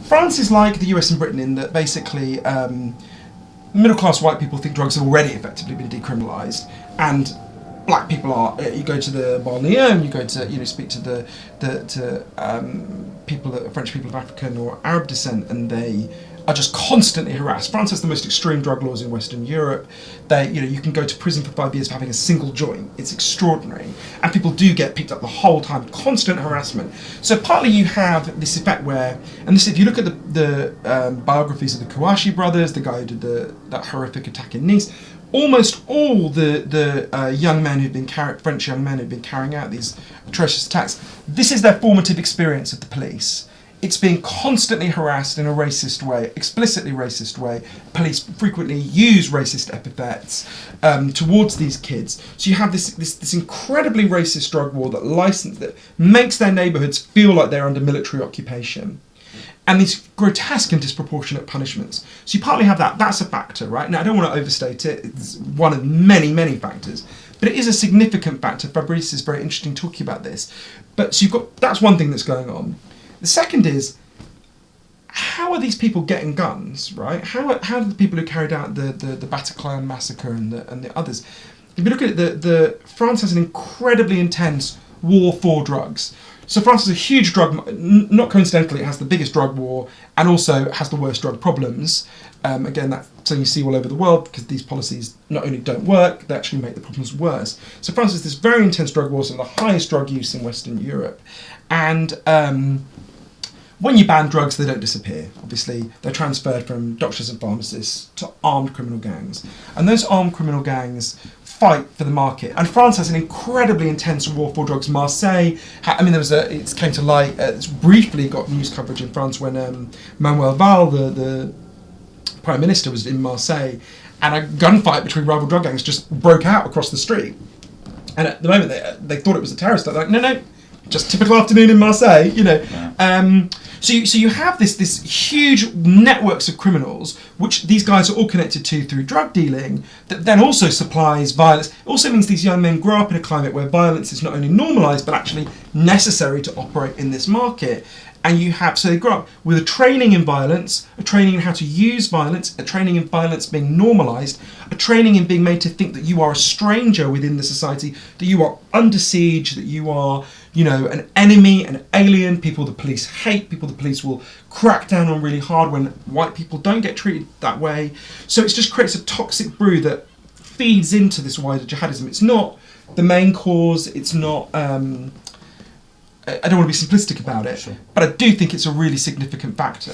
France is like the US and Britain in that basically middle-class white people think drugs have already effectively been decriminalised, and black people are. You go to the banlieue and you go to speak to the people, French people of African or Arab descent, and they are just constantly harassed. France has the most extreme drug laws in Western Europe. You can go to prison for 5 years for having a single joint. It's extraordinary, and people do get picked up the whole time. Constant harassment. So partly you have this effect where, and this, if you look at the biographies of the Kouachi brothers, the guy who did that horrific attack in Nice, almost all the young men French young men who've been carrying out these atrocious attacks, this is their formative experience of the police. It's being constantly harassed in a racist way, explicitly racist way. Police frequently use racist epithets towards these kids. So you have this incredibly racist drug war that makes their neighbourhoods feel like they're under military occupation. And these grotesque and disproportionate punishments. So you partly have that. That's a factor, right? Now, I don't want to overstate it. It's one of many, many factors. But it is a significant factor. Fabrice is very interesting talking about this. But so that's one thing that's going on. The second is, how are these people getting guns, right? How do the people who carried out the Bataclan massacre and the others? If you look at it, France has an incredibly intense war for drugs. So France is a huge not coincidentally, it has the biggest drug war and also has the worst drug problems. Again, that's something you see all over the world because these policies not only don't work, they actually make the problems worse. So France has this very intense drug wars and the highest drug use in Western Europe. And when you ban drugs, they don't disappear. Obviously, they're transferred from doctors and pharmacists to armed criminal gangs. And those armed criminal gangs fight for the market. And France has an incredibly intense war for drugs. Marseille, it came to light, it's briefly got news coverage in France when Manuel Valls, the Prime Minister, was in Marseille, and a gunfight between rival drug gangs just broke out across the street. And at the moment, they thought it was a terrorist attack. They're like, no, just typical afternoon in Marseille, Yeah. So you have this huge networks of criminals, which these guys are all connected to through drug dealing, that then also supplies violence. It also means these young men grow up in a climate where violence is not only normalised, but actually necessary to operate in this market. And so they grow up with a training in violence, a training in how to use violence, a training in violence being normalised, a training in being made to think that you are a stranger within the society, that you are under siege, that you are, an enemy, an alien, people the police hate, people the police will crack down on really hard when white people don't get treated that way. So it just creates a toxic brew that feeds into this wider jihadism. It's not the main cause, it's not... I don't want to be simplistic about it, Sure. but I do think it's a really significant factor.